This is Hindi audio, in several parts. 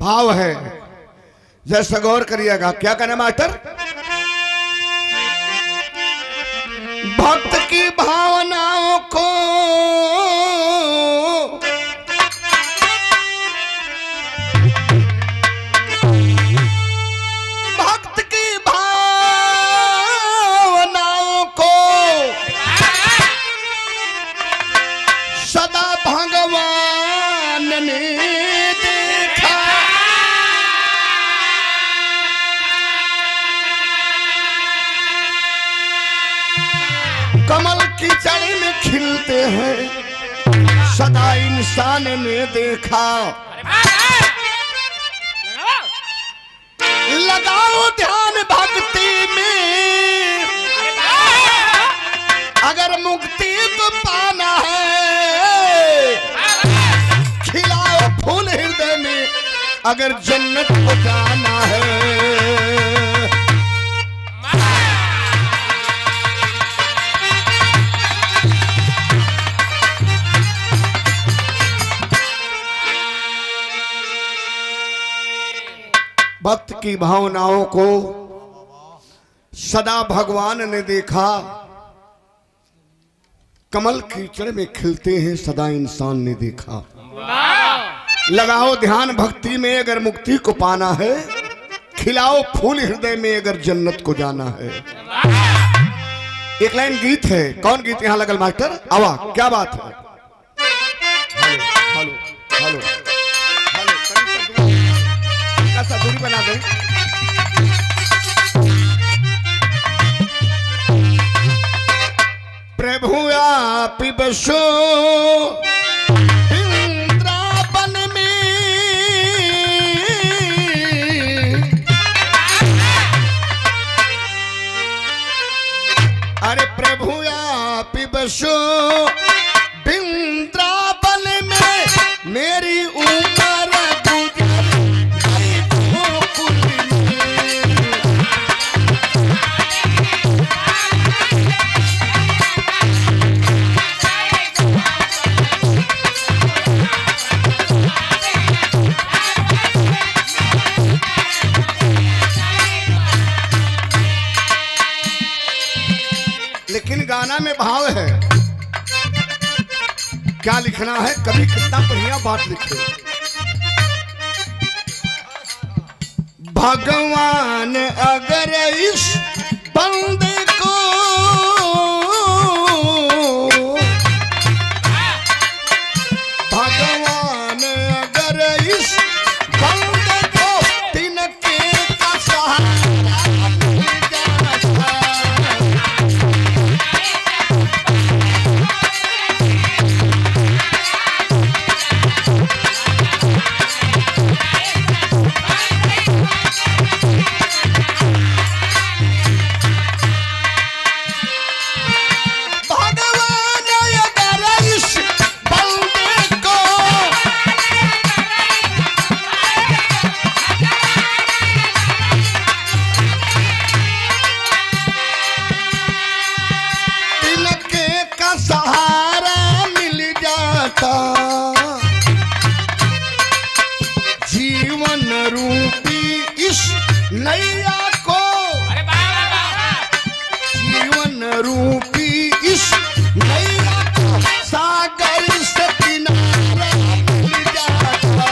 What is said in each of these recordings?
भाव है, जैसे गौर करिएगा। क्या कहना मास्टर? भक्त की भावनाओं को सदा भगवान ने देखा। कमल की जड़ में खिलते हैं सदा इंसान ने देखा। लगाओ ध्यान भक्ति में, अगर मुक्ति को पाना है। खिलाओ फूल हृदय में, अगर जन्नत को जाना है। भक्त की भावनाओं को सदा भगवान ने देखा। कमल कीचड़ में खिलते हैं सदा इंसान ने देखा। लगाओ ध्यान भक्ति में, अगर मुक्ति को पाना है। खिलाओ फूल हृदय में, अगर जन्नत को जाना है। एक लाइन गीत है। कौन गीत यहां लगल मास्टर? आवा, क्या बात है? हेलो हेलो हेलो, कैसा दूरी बना दे। प्रभु आप बसो वृंदावन में, अरे प्रभु आप बसो वृंदावन में। मेरी उम्र गुजर गई गोकुल में। लेकिन गाना में भाव है। क्या लिखना है? कभी कितना बढ़िया बात लिखे। भगवान अगर इस बंदे को भगवान अगर इस बंदे को तिनके का सहारा मिल जाता। जीवन रूपी इस नैया को, जीवन रूपी इस नैया को सागर से किनारा मिल जाता।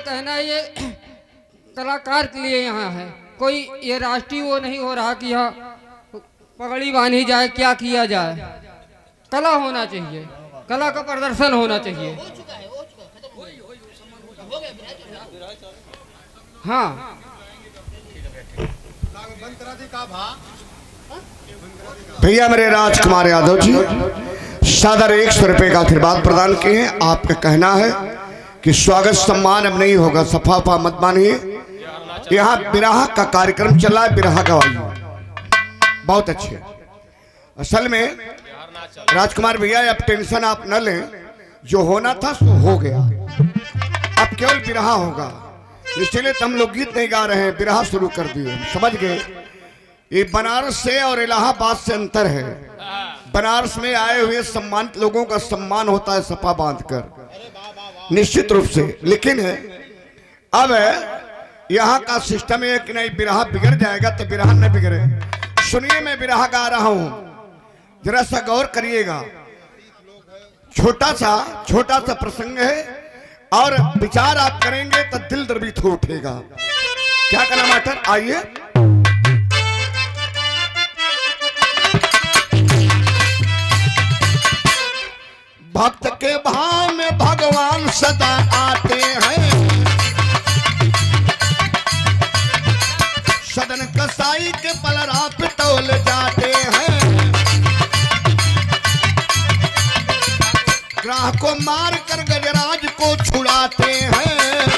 कहना ये कलाकार के लिए यहाँ है, कोई ये राष्ट्रीय वो नहीं हो रहा कि यहाँ पगड़ी बांधी जाए, क्या किया जाए। कला होना चाहिए, कला का प्रदर्शन होना चाहिए। हाँ, भैया मेरे राजकुमार यादव जी सादर 100 रुपए का आशीर्वाद प्रदान किए हैं। आपका कहना है कि स्वागत सम्मान अब नहीं होगा, सफाफा मत मानिए। यहाँ बिरहा का कार्यक्रम चल रहा है, बिरहा गवाही बहुत अच्छे। असल में राजकुमार भैया अब टेंशन आप न लें, जो होना था सो हो गया। अब केवल बिरहा होगा। इसलिए तो हम लोग गीत नहीं गा रहे हैं, बिरहा शुरू कर दिए। समझ गए? ये बनारस से और इलाहाबाद से अंतर है। बनारस में आए हुए सम्मानित लोगों का सम्मान होता है सपा बांधकर, निश्चित रूप से। लेकिन अब यहाँ का सिस्टम है कि नहीं, बिरहा बिगड़ जाएगा तो बिरहा न बिगड़े। सुनिए, मैं बिरहा गा रहा हूं, जरा सा गौर करिएगा। छोटा सा प्रसंग है और विचार आप करेंगे तो दिल द्रवित हो उठेगा। क्या करना मास्टर, आइए। भक्त के भाव में भगवान सदा आते हैं, सदन कसाई के पलरा पे तौल जाते हैं, ग्राह को मार कर गजराज को छुड़ाते हैं,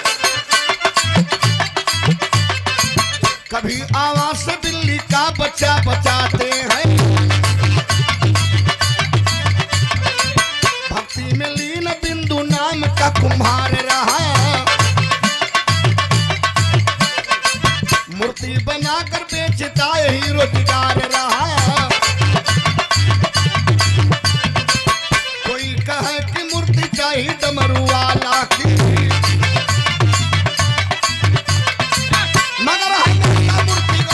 कभी आवाज से बिल्ली का बच्चा बचाते हैं, भक्ति में लीन बिंदु नाम का कुम्हार रहा, मूर्ति बनाकर बेचता यही रोजगार रहा, कोई कहे कि मूर्ति चाहिए डमरू वाला की, मगर है मूर्ति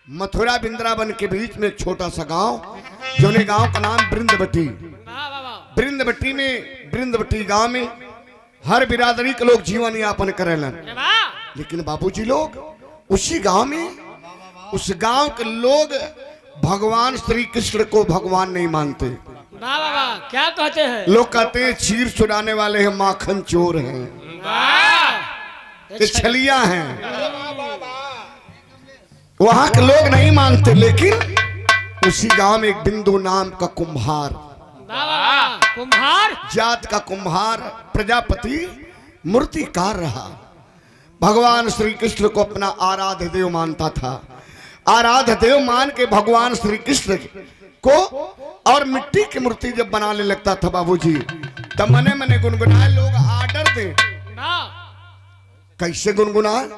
मथुरा वृंदावन के बीच में एक छोटा सा गांव, जो ने गांव का नाम वृंदवटी। वृंदवटी में, वृंदवटी गांव में हर बिरादरी के लोग जीवन यापन करेलन। लेकिन बाबूजी लोग उसी गांव में, उस गांव के लोग भगवान श्री कृष्ण को भगवान नहीं मानते। क्या कहते हैं? लोग कहते हैं चीर चुराने वाले हैं, माखन चोर हैं, ये छलिया हैं। वहां के लोग नहीं मानते। लेकिन उसी गांव में एक बिंदु नाम का कुम्हार, कुम्हार जात का कुम्हार, प्रजापति मूर्तिकार रहा। भगवान श्री कृष्ण को अपना आराध्य देव मानता था। आराध्य देव मान के भगवान श्री कृष्ण को और मिट्टी की मूर्ति जब बनाने लगता था बाबूजी, तब मने मने गुनगुनाए लोग आर्डर दे। कैसे गुनगुनाए,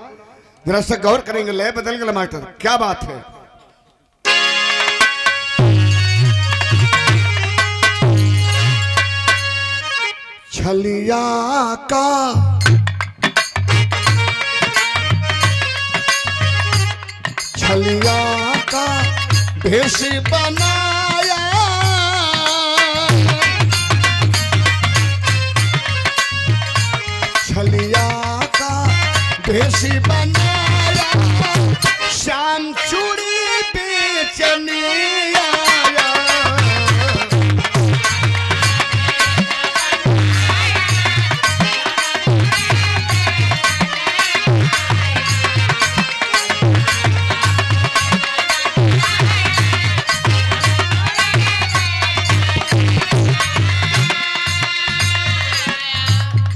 जरा सा गौर करेंगे। लय बदल गया मास्टर, क्या बात है। छलिया का छलिया का भेष बनाया, छलिया का भेष बनाया, शाम चूड़ी बेचने आया।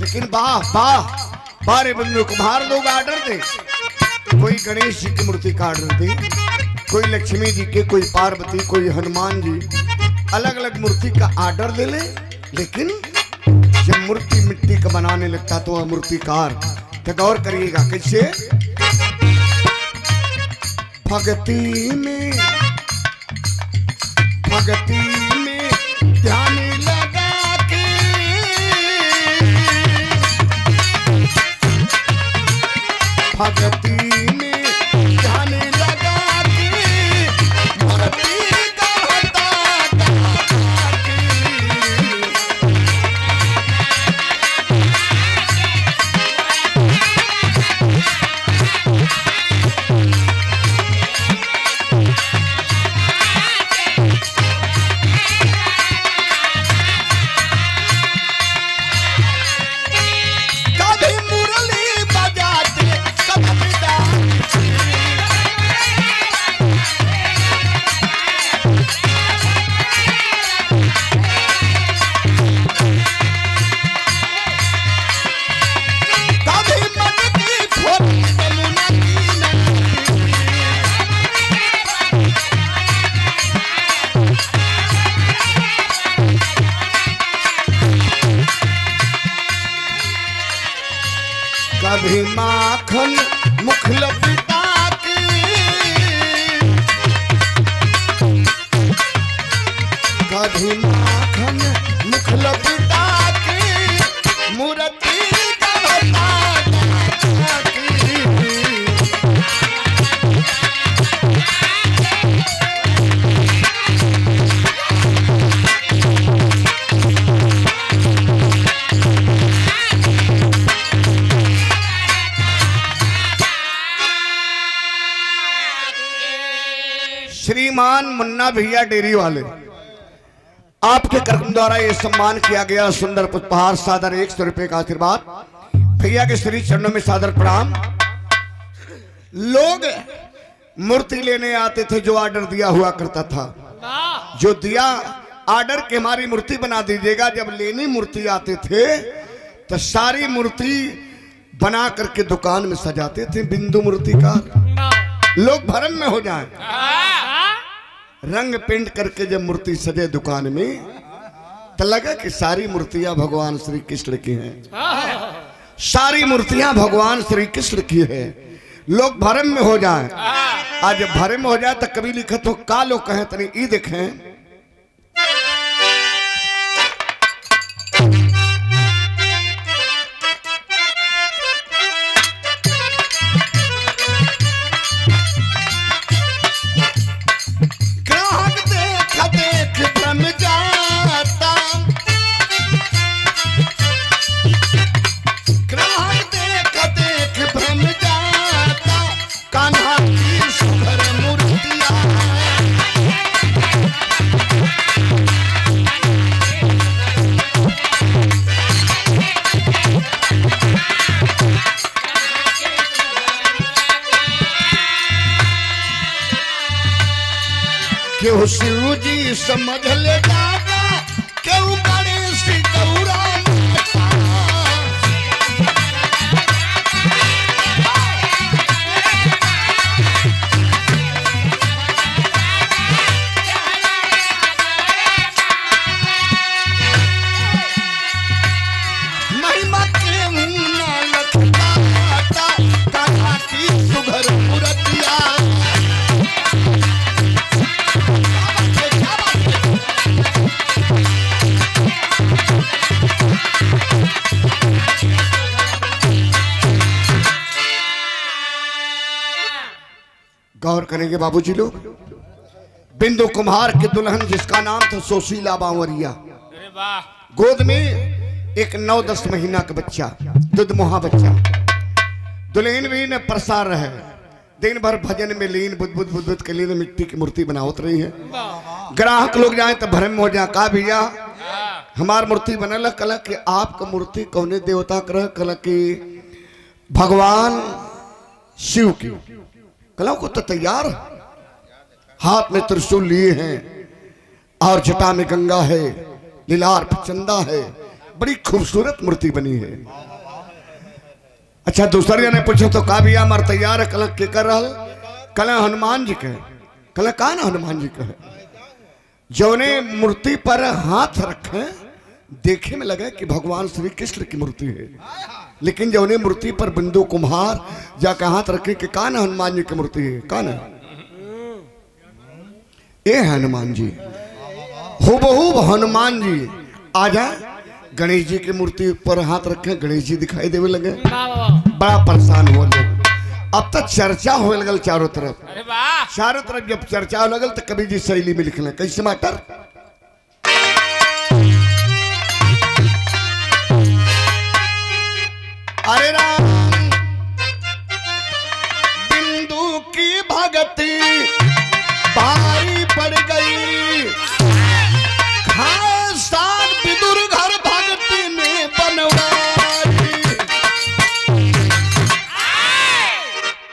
लेकिन बारे बंधु कुम्हार लोग आर्डर दे, कोई गणेश जी की मूर्ति का आर्डर दे, कोई लक्ष्मी जी के, कोई पार्वती, कोई हनुमान जी, अलग अलग मूर्ति का आर्डर दे ले। लेकिन जब मूर्ति मिट्टी का बनाने लगता तो वह मूर्तिकार, तो गौर करिएगा कैसे। भक्ति में ध्यान लगा के, भक्ति में ध्यान लगा के, मूर्ति गाता के। कभी माखन मुख लपिटा के, कभी माखन मुख लपिटा के मूर्ति का बता के। श्रीमान मुन्ना भैया डेयरी वाले, आपके कर्म द्वारा ये सम्मान किया गया। सुंदर पुष्पहार सादर 100 रुपए का आशीर्वाद। भैया के श्री चरणों में सादर प्रणाम। लोग मूर्ति लेने आते थे, जो ऑर्डर दिया हुआ करता था, जो दिया ऑर्डर के हमारी मूर्ति बना दीजिएगा। जब लेनी मूर्ति आते थे तो सारी मूर्ति बना करके दुकान में सजाते थे। बिंदु मूर्ति का लोग भरम में हो जाएं, रंग पेंट करके जब मूर्ति सजे दुकान में तो लगा कि सारी मूर्तियां भगवान श्री कृष्ण की हैं, सारी मूर्तियां भगवान श्री कृष्ण की है। लोग भरम में हो जाएं। आज भरम में हो जाए तो कभी लिखत हो का लोग कहें तनी ई देखें। क्यों शिव जी समझ ले दादा, क्यों गणेश गौरा महिमा के मुन्ना लखता कान्हा की सुघर मूर्तिया। गौर करेंगे बाबूजी लोग, बिंदु कुम्हार के दुल्हन जिसका नाम था सुशीला बावरिया, गोद में एक 9-10 महीना का बच्चा, दुधमुहा बच्चा। दुल्हन भी न प्रसार रहे, दिन भर भजन में लीन, बुद्ध बुद्ध के लिए मिट्टी की मूर्ति बनावत रही है। ग्राहक लोग जाए तो भरम हो जाए, का भैया हमार मूर्ति बनल। कल कि आपका मूर्ति कौने देवता कर? कल कि भगवान शिव की। कला को तो तैयार, हाथ में त्रिशूल लिए हैं और जटा में गंगा है, लीलार पे चंदा है, बड़ी खूबसूरत मूर्ति बनी है। अच्छा दूसरे ने पूछा तो का भैया हमार तैयार है? कल के कर रहल? कल हनुमान जी के। कल का ना हनुमान जी का है, जौने मूर्ति पर हाथ रखे देखे में लगे कि भगवान श्री कृष्ण की मूर्ति है, लेकिन जौने मूर्ति पर बिंदु कुम्हार जाकर हाथ रखे कि कान हनुमान जी की मूर्ति है। कान ये हनुमान जी, हुबहू हनुमान जी। आ जाए गणेश जी की मूर्ति पर हाथ रखे, गणेश जी दिखाई देवे लगे, बड़ा परेशान हुआ लोग। अब तक चर्चा होने लगल चारों तरफ। चारों तरफ जब चर्चा हो लगल तो कवि जी शैली में लिखले कैसे मास्टर? अरे राम बिंदु की भगती भारी पड़ गई, खाए साग विदुर घर भगती में बनवारी।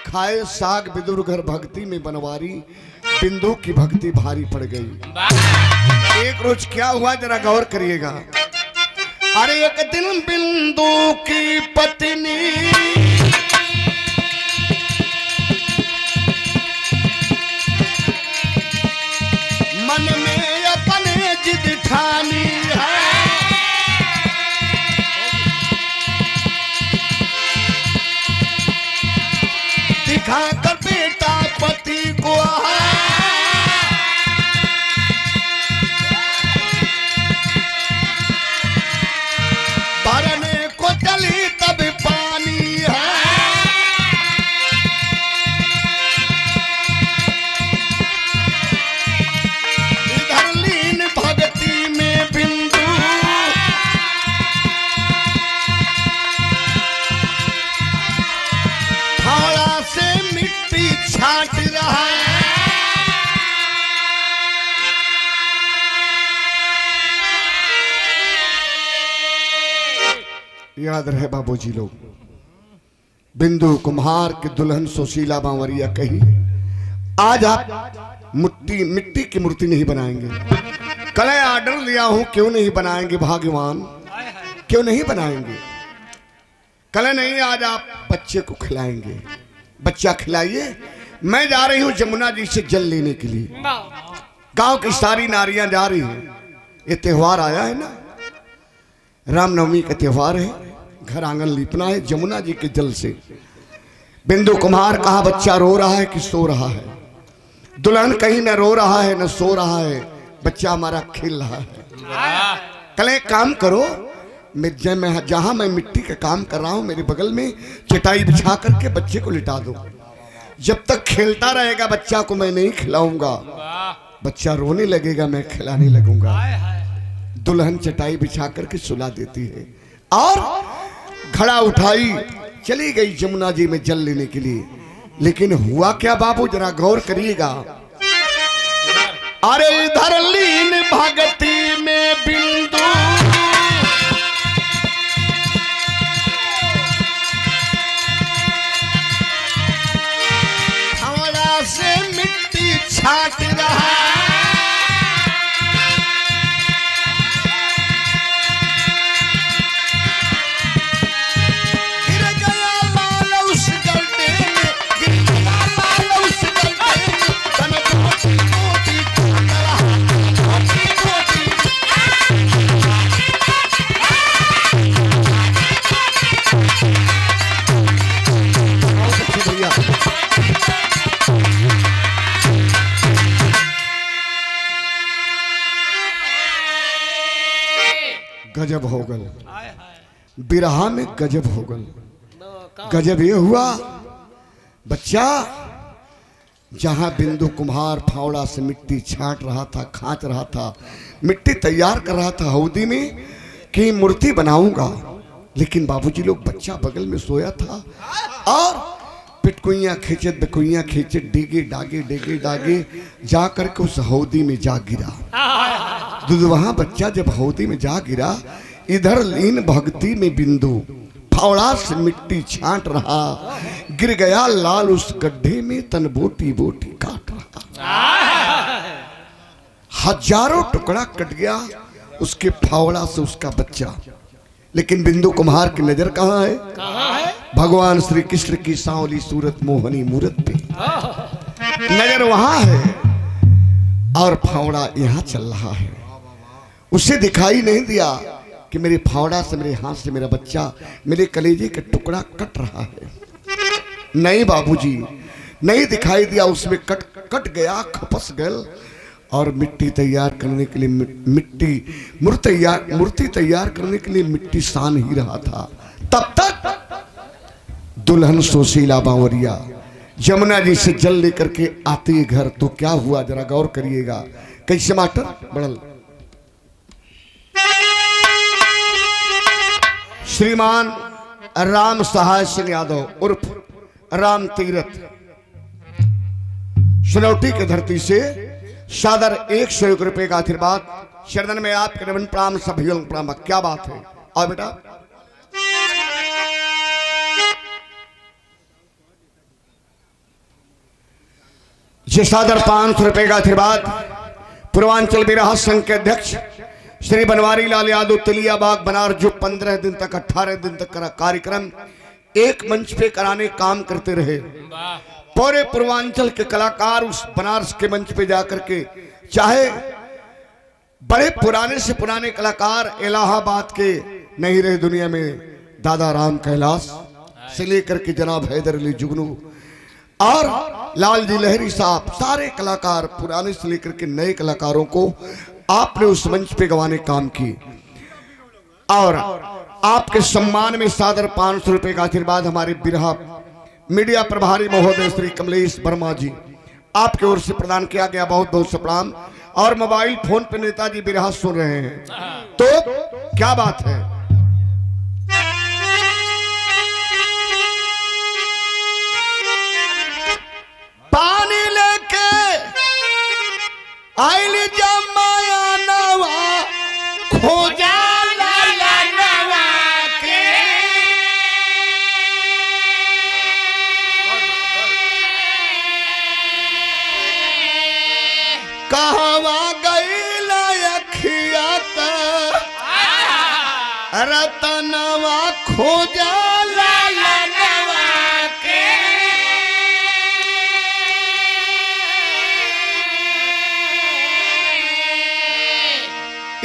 खाए साग विदुर घर भक्ति में बनवारी, बिंदु की भक्ति भारी पड़ गई। एक रोज क्या हुआ जरा गौर करिएगा। अरे एक दिन बिंदु की पत्नी मन में अपने जिद ठानी है, दिखाकर बेटा पति को भरने को चली तब पानी है। इधर लीन भक्ति में बिंदु फावड़ा से मिट्टी छाट रहा है। याद रहे बाबूजी लोग, बिंदु कुम्हार के दुल्हन सुशीला बांवरिया कही, आज आप मिट्टी की मूर्ति नहीं बनाएंगे, कल आर्डर लिया हूं, क्यों नहीं बनाएंगे भगवान, क्यों नहीं बनाएंगे? कल नहीं, आज आप बच्चे को खिलाएंगे। बच्चा खिलाइए। मैं जा रही हूं जमुना जी से जल लेने के लिए। गांव की सारी नारियां जा रही हैं। ये त्योहार आया है ना, रामनवमी का त्योहार है, घर आंगन लीपना है जमुना जी के जल से। बिंदु कुम्हार कहा बच्चा रो रहा है कि सो रहा है? दुल्हन कहीं न रो रहा है न सो रहा है, बच्चा हमारा खेल रहा है। कल एक काम करो, मैं जहां मैं मिट्टी का काम कर रहा हूं, मेरे बगल में चटाई बिछा करके बच्चे को लिटा दो। जब तक खेलता रहेगा बच्चा को मैं नहीं खिलाऊंगा, बच्चा रोने लगेगा, मैं खिलाने लगूंगा। दुल्हन चटाई बिछा करके सुला देती है और घड़ा उठाई चली गई जमुना जी में जल लेने के लिए। लेकिन हुआ क्या बाबू, जरा गौर करिएगा। अरे इधर लीन भगती में बिंदु फावड़ा से मिट्टी छाट रहा है। गजब हो गल, बिरहा में गजब हो गल। गजब ये हुआ, बच्चा जहां बिंदु कुम्हार फावड़ा से मिट्टी छाट रहा था, खांच रहा था, मिट्टी तैयार कर रहा था हौदी में कि मूर्ति बनाऊंगा, लेकिन बाबूजी लोग बच्चा बगल में सोया था और पिटकुइयां खींचे बिकुइयां खींचे, डिगे डागे जा करके उस हौदी में जा गिरा। दुधवहा बच्चा जब हौदी में जा गिरा, इधर लीन भक्ति में बिंदु फावड़ा से मिट्टी छांट रहा, गिर गया लाल उस गड्ढे में, तन बोटी बोटी काट रहा। हजारों टुकड़ा कट गया उसके फावड़ा से उसका बच्चा। लेकिन बिंदु कुम्हार की नजर कहां है? भगवान श्री कृष्ण की सांवली सूरत मोहनी मूरत पे नजर वहां है और फावड़ा यहां चल रहा है। उसे दिखाई नहीं दिया कि मेरे फावड़ा से, मेरे हाथ से मेरा बच्चा, मेरे कलेजे का टुकड़ा कट रहा है। नहीं बाबूजी, नहीं दिखाई दिया, उसमें कट गया, खपस गल और मिट्टी तैयार करने के लिए मूर्ति तैयार करने के लिए मिट्टी सान ही रहा था। तब तक दुल्हन सुशीला बांवरिया जमुना जी से जल लेकर के आती है घर। तो क्या हुआ जरा गौर करिएगा। कैसे मास्टर बड़ल श्रीमान राम सहाय सिंह यादव उर्फ राम तीरथ सुनौटी की धरती से सादर 101 रुपए का आशीर्वाद, शरणन में आपके नमन प्रणाम, सभी प्रणाम। क्या बात है। और बेटा ये सादर 500 रुपए का आशीर्वाद पूर्वांचल विराह संघ के अध्यक्ष श्री बनवारी लाल यादव तिलियाबाग बनारस, जो 15 दिन तक 18 दिन तक कार्यक्रम एक मंच पे कराने काम करते रहे। पूरे पूर्वांचल के कलाकार उस बनारस के मंच पे जाकर के, चाहे बड़े पुराने से पुराने कलाकार इलाहाबाद के नहीं रहे दुनिया में, दादा राम कैलाश से लेकर के जनाब हैदर अली जुगनू और लाल जी लहरी साहब, सारे कलाकार पुराने से लेकर के नए कलाकारों को आपने उस मंच पे गवाने काम किए। और आपके सम्मान में सादर 500 रुपए का आशीर्वाद हमारे बिरहा मीडिया प्रभारी महोदय श्री कमलेश वर्मा जी आपके ओर से प्रदान किया गया। बहुत बहुत प्रणाम। और मोबाइल फोन पे नेताजी बिरहा सुन रहे हैं, तो क्या बात है। पानी लेके आइली जमाया नवा खोजा कहवा गईल अखिया रतनवा खोजा लालनवा के।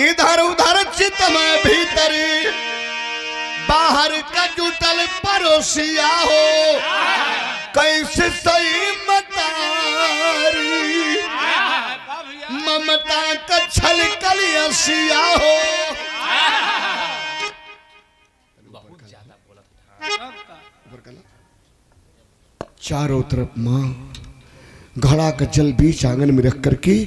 इधर उधर चित में भीतरी बाहर का जुटल पड़ोसिया हो, कैसे सही मतारी ममता का छलकल असिया हो। चारों तरफ माँ घड़ा का जल बीच आंगन में रख करके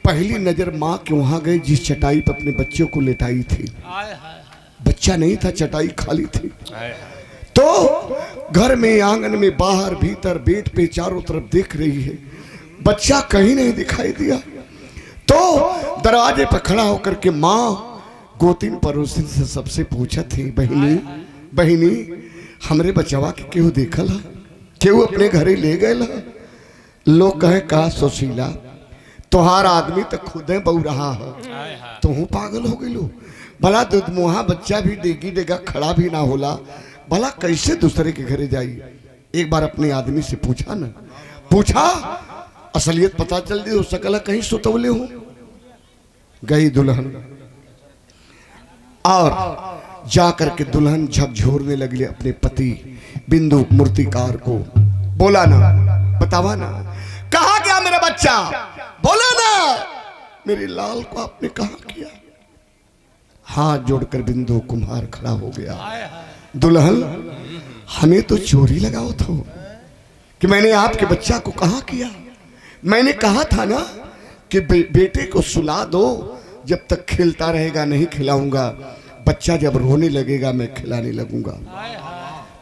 पहली नजर माँ के वहां गई जिस चटाई पर अपने बच्चों को लेटाई थी। बच्चा नहीं था, चटाई खाली थी। तो घर में आंगन में बाहर भीतर बेड पे चारों तरफ देख रही है, बच्चा कहीं नहीं दिखाई दिया। तो दरवाजे पर खड़ा होकर के माँ गोतिन पड़ोसिन से सबसे पूछा थी, बहिनी बहिनी हमरे बचवा के केहू देखल है, केहू अपने घरे ले गए ला। लोग कहे का सुशीला तोहार आदमी तो खुदे बहु रहा है, तुहू पागल हो गई। भला दूध मुहा बच्चा भी डेगी डेगा खड़ा भी ना होला, भला कैसे दूसरे के घरे जाई। एक बार अपने आदमी से पूछा ना, पूछा असलियत पता चल दी, हो सकला कहीं सुतवले हो। गई दुल्हन और जाकर के दुल्हन झकझोरने लगी अपने पति बिंदु मूर्तिकार को। बोला ना, बतावा ना, कहा गया मेरा बच्चा, बोला ना मेरे लाल को आपने कहा किया। हाथ जोड़कर बिंदु कुम्हार खड़ा हो गया। दुल्हन हमें तो चोरी लगाओ था कि मैंने आपके बच्चा को कहा किया। मैंने कहा था ना कि बेटे को सुला दो, जब तक खेलता रहेगा नहीं खिलाऊंगा, बच्चा जब रोने लगेगा मैं खिलाने लगूंगा।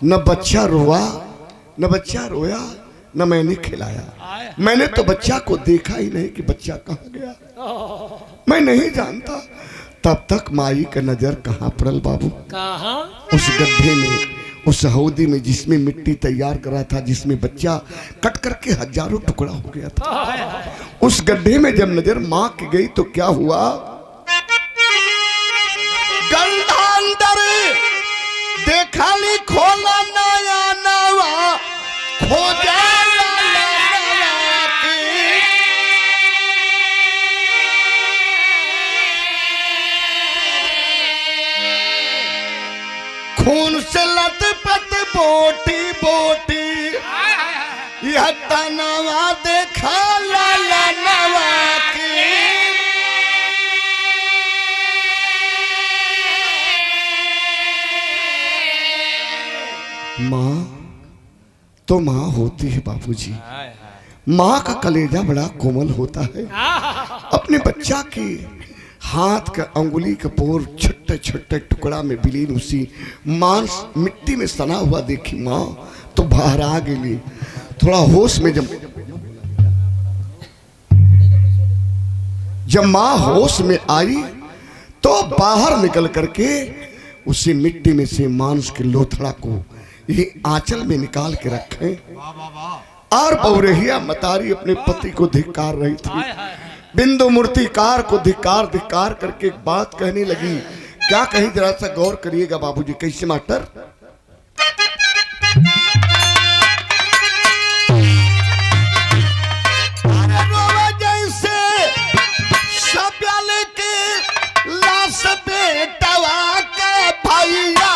न बच्चा रोआ न बच्चा रोया न मैंने खिलाया। मैंने तो बच्चा को देखा ही नहीं कि बच्चा कहाँ गया, मैं नहीं जानता। तब तक माई का नजर कहाँ पड़ल बाबू, कहाँ? उस गड्ढे में, उस हौदी में जिसमें मिट्टी तैयार करा था, जिसमें बच्चा कट करके हजारों टुकड़ा हो गया था। उस गड्ढे में जब नजर माँ की गई तो क्या हुआ, गंधा अंदर देखा ली खोला नया नवा खोजा खून से लथपथ बोटी बोटी यह तनवा देखा लाला नवा की। माँ तो माँ होती है बाबूजी, माँ का कलेजा बड़ा कोमल होता है। अपने बच्चा की हाथ का अंगुली का पोर छोटे छोटे टुकड़ा में विलीन उसी मांस मिट्टी में सना हुआ देखी माँ तो बाहर आ गई। थोड़ा होश में जब माँ होश में आई तो बाहर निकल करके उसी मिट्टी में से मांस के लोथड़ा को ये आंचल में निकाल के रखे। और बहुरहिया मतारी अपने पति को धिक्कार रही थी। बिंदु मूर्तिकार को धिक्कार धिक्कार करके एक बात कहने लगी। क्या कही जरा सा गौर करिएगा बाबूजी। कैसे मास्टर, जैसे सब्याल के लाश बेटवा का भैया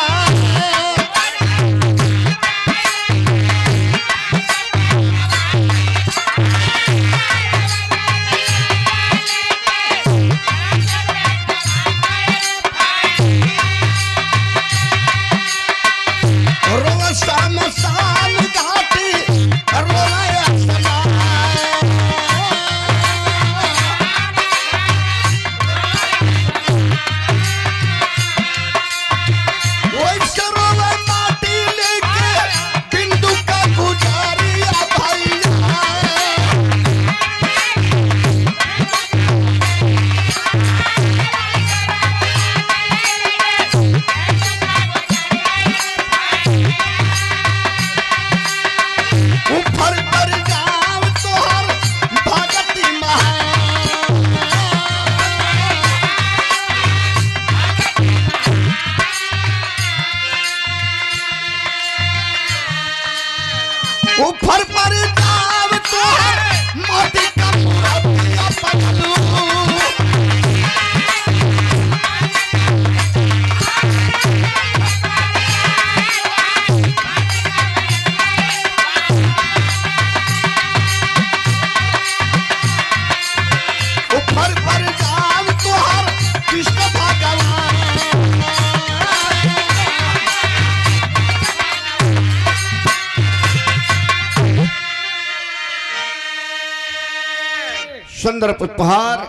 सुंदर पुष्पहार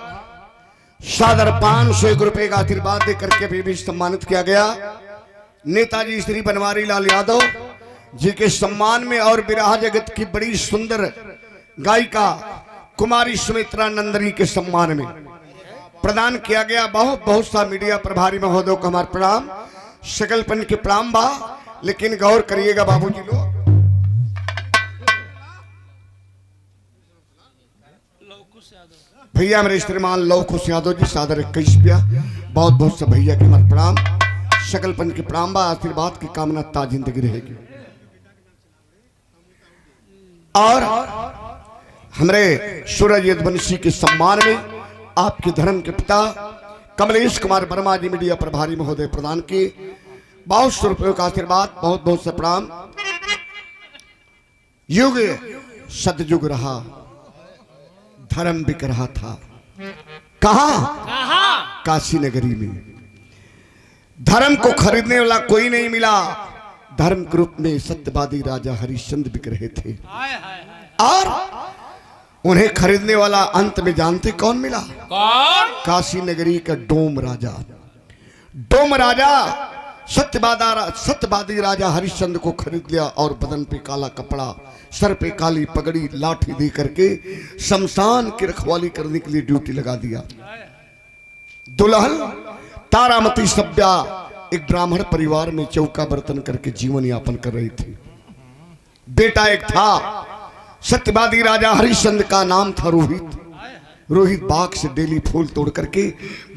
सादर 501 रुपए का आशीर्वाद देकर के भी सम्मानित किया गया। नेताजी श्री बनवारी लाल यादव जी के सम्मान में और विराह जगत की बड़ी सुंदर गायिका कुमारी सुमित्रा नंदनी के सम्मान में प्रदान किया गया। बहुत बहुत सा मीडिया प्रभारी महोदय को हमारा प्रणाम, सकलपन के प्रणाम बा। लेकिन गौर करिएगा बाबूजी लोग, भैया मेरे श्रीमान लव कुश यादव जी सादर 21 रुपया। बहुत बहुत सब भैया के हमारे प्रणाम, सकलपन के प्रणाम बा। आशीर्वाद की कामना ता जिंदगी रहेगी। और हमारे सूरज यदुवंशी के सम्मान में आपके धर्म के पिता कमलेश कुमार वर्मा जी मीडिया प्रभारी महोदय प्रदान किए। बहुत सौ रुपयों का आशीर्वाद, बहुत बहुत से प्रणाम। युग सतयुग रहा, धर्म बिक रहा था। कहा? काशी नगरी में। धर्म को खरीदने वाला कोई नहीं मिला। धर्म के रूप में सत्यवादी राजा हरिश्चंद्र बिक रहे थे और उन्हें खरीदने वाला अंत में जानते कौन मिला? कौन? काशी नगरी का डोम राजा। डोम राजा सत्यवादी राजा हरिश्चंद्र को खरीद लिया और बदन पे काला कपड़ा, सर पे काली पगड़ी, लाठी दे करके शमशान की रखवाली करने के लिए ड्यूटी लगा दिया। दुल्हन तारामती सभ्या एक ब्राह्मण परिवार में चौका बर्तन करके जीवन यापन कर रही थी। बेटा एक था, सत्यवादी राजा हरिश्चंद्र का नाम था रोहित। रोहित बाग से डेली फूल तोड़ करके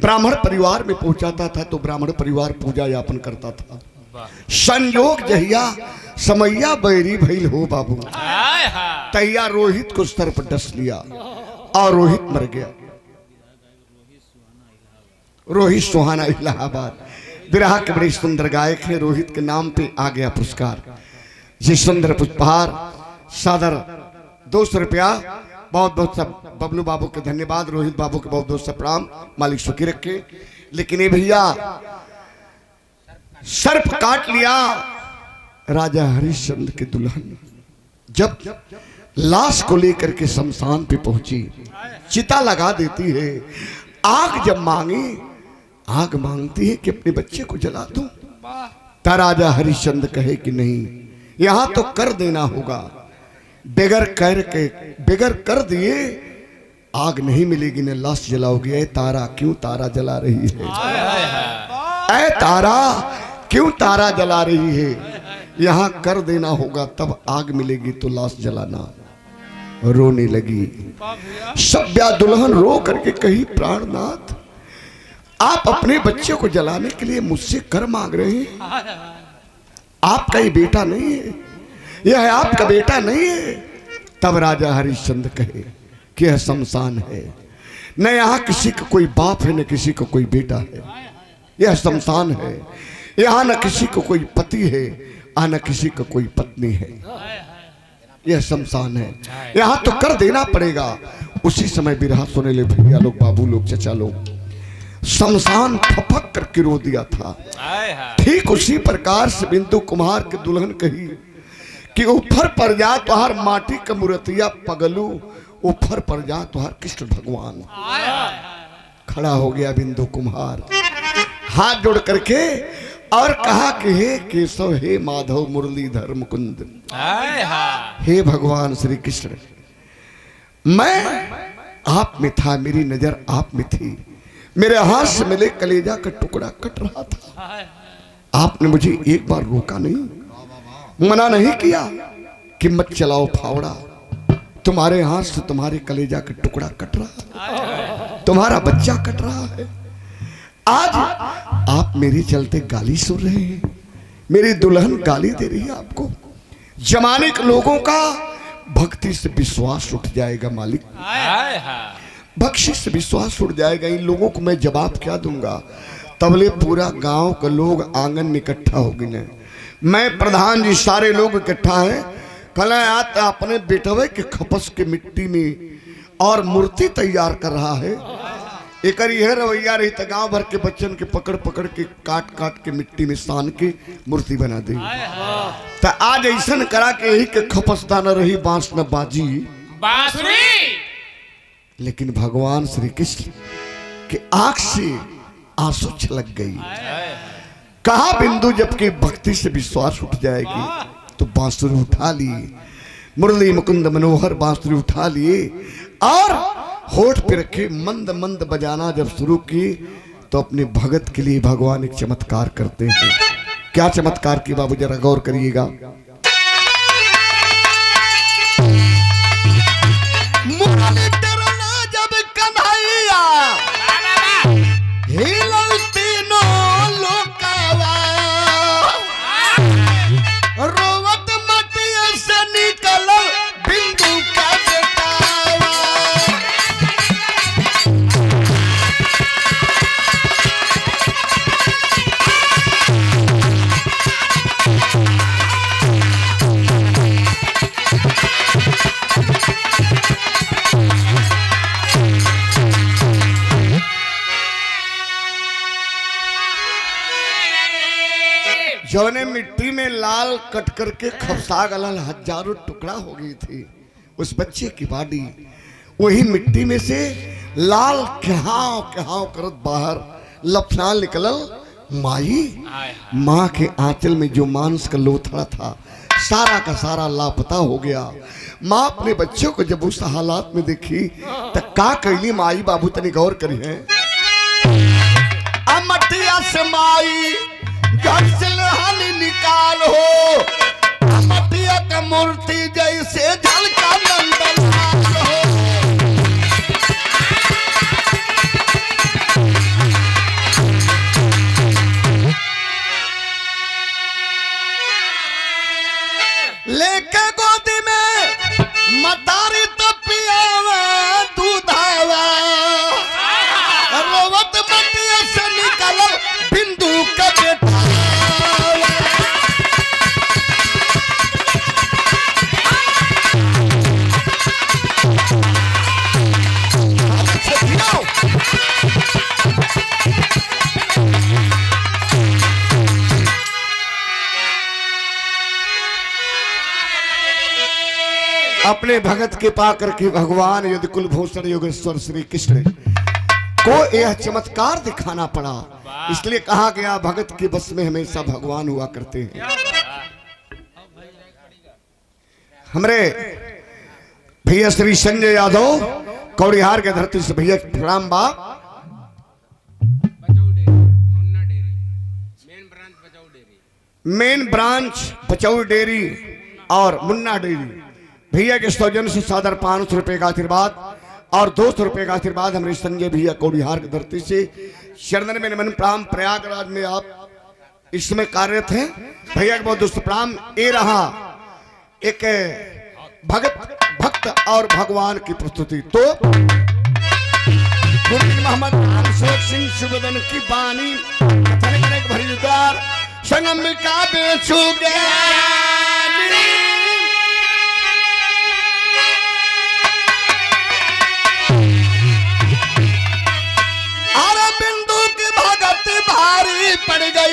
ब्राह्मण परिवार में पहुंचाता था तो ब्राह्मण परिवार पूजा यापन करता था। संयोग जहिया समैया बैरी भइल हो बाबू, तैया रोहित को सर पर डस लिया और रोहित मर गया। रोहित सुहाना इलाहाबाद विराह के बड़े सुंदर गायक है। रोहित के नाम पे आ गया पुरस्कार। जी सुंदर पुष्पहार सादर 200 रुपया। बहुत बहुत सब बबलू बाबू के धन्यवाद, रोहित बाबू के बहुत बहुत सब प्रणाम, मालिक सुखी रखे। लेकिन ये भैया सर्प काट लिया राजा हरिश्चंद्र के दुल्हन। जब लाश को लेकर के शमशान पे पहुंची, चिता लगा देती है। आग जब मांगी, आग मांगती है कि अपने बच्चे को जला दूं। ता राजा हरिश्चंद्र कहे कि नहीं, यहां तो कर देना होगा। बगैर कर दिए आग नहीं मिलेगी, न लाश जलाओगे। ऐ तारा क्यों तारा जला रही है? ऐ तारा क्यों तारा जला रही है? यहां कर देना होगा, तब आग मिलेगी तो लाश जलाना। रोने लगी सभ्या दुल्हन, रो करके कही प्राणनाथ, आप अपने बच्चे को जलाने के लिए मुझसे कर मांग रहे हैं? आपका ये बेटा नहीं है, यह है आपका बेटा नहीं है। तब राजा हरिश्चंद्र कहे कि यह शमशान है, न यहाँ किसी का कोई बाप है, न किसी का कोई बेटा है। यह शमशान है, यहाँ न किसी को कोई पति है, न किसी का कोई पत्नी है। यह शमशान है, यहाँ तो कर देना पड़ेगा। उसी समय बिरहा सुने ले भैया लोग, बाबू लोग, चचा लोग, शमशान फपक करके रो दिया था। ठीक उसी प्रकार से बिंदु कुमार के दुल्हन कही कि ऊपर पर जा तुहार माटी का मूर्तिया पगलू, ऊपर पर जा तुहार कृष्ण भगवान। खड़ा हो गया बिंदु कुमार हाथ जोड़ करके और कहा कि हे केशव, हे माधव, मुरलीधर, मुकुंद, हे भगवान श्री कृष्ण, मैं आप में था, मेरी नजर आप में थी, मेरे हाथ से मिले कलेजा का टुकड़ा कट रहा था। आपने मुझे एक बार रोका नहीं, मना नहीं किया कि मत चलाओ फावड़ा। तुम्हारे हाथ से तुम्हारे कलेजा का टुकड़ा कट रहा है, तुम्हारा बच्चा कट रहा है। आज आप मेरे चलते गाली सुन रहे हैं, मेरी दुल्हन गाली दे रही है आपको। जमाने के लोगों का भक्ति से विश्वास उठ जाएगा मालिक, बख्शिश से विश्वास उठ जाएगा। इन लोगों को मैं जवाब क्या दूंगा? तबले पूरा गांव का लोग आंगन में इकट्ठा हो गए। मैं प्रधान जी सारे लोग इकट्ठा हैं। कल आता अपने बेटवे के खपस के मिट्टी में और मूर्ति तैयार कर रहा है। एक यह रवैया रही तो गांव भर के बच्चन के पकड़ पकड़ के काट काट के मिट्टी में सान के मूर्ति बना दे। तो आज ऐसा करा के यही के खपस दाना रही बांस न बाजी, बांसुरी लेकिन भगवान श्री कृष्ण के आंख से आंसू छलक गई। कहा बिंदु जबकि भक्ति से विश्वास उठ जाएगी तो बांसुरी उठा लिए, मुरली मुकुंद मनोहर बांसुरी उठा लिए और होठ पे रखे मंद मंद बजाना जब शुरू की तो अपने भगत के लिए भगवान एक चमत्कार करते हैं। क्या चमत्कार की बाबू जरा गौर करिएगा। मुरली टरना जब कन्हैया हिलल तीनों लोकवा, रोवत मटिया से निकलल बिंदु का बेटावा। जौने मिट्टी में लाल कट करके खपसा गलल हजारों टुकड़ा हो गई थी उस बच्चे की बॉडी, वही मिट्टी में से लाल कहाव कहाव करत बाहर लफनाल निकलल माई। माँ के आंचल में जो मांस का लोथड़ा था सारा का सारा लापता हो गया। माँ अपने बच्चों को जब उस हालात में देखी तो का कैली माई बाबू तनी गौर करी है। मटिया से माई घर से लहानी निकाल हो, मटिया का मूर्ति जैसे झलका नंदलाल हो। लेके गोदी में मतारी तो पियावा दूधावा, रोवत मटिया से निकल बिंदु का बेटा। अपने भगत के पाकर के भगवान यदि कुलभूषण योगेश्वर श्री कृष्ण को यह चमत्कार दिखाना पड़ा, इसलिए कहा गया भगत के बस में हमेशा भगवान हुआ करते हैं। हमरे भैया श्री संजय यादव कौड़िहार के धरती से भैया प्रणाम बा। मेन ब्रांच बचौर डेयरी और मुन्ना डेयरी भैया के सौजन से सादर 500 रुपए का आशीर्वाद और 200 रुपए का आशीर्वाद हमारे संजय भैया कौड़िहार की धरती से शरणन में नमन प्रणाम। प्रयागराज में आप इस समय कार्यरत हैं। भैया के बहुत दोस्त प्रणाम। ये रहा एक भक्त और भगवान की प्रस्तुति। तो मोहम्मद अशोक सिंह सुबदन की बानी कथन करे भरीदार संगम का बेचूगे भारी पड़ गई।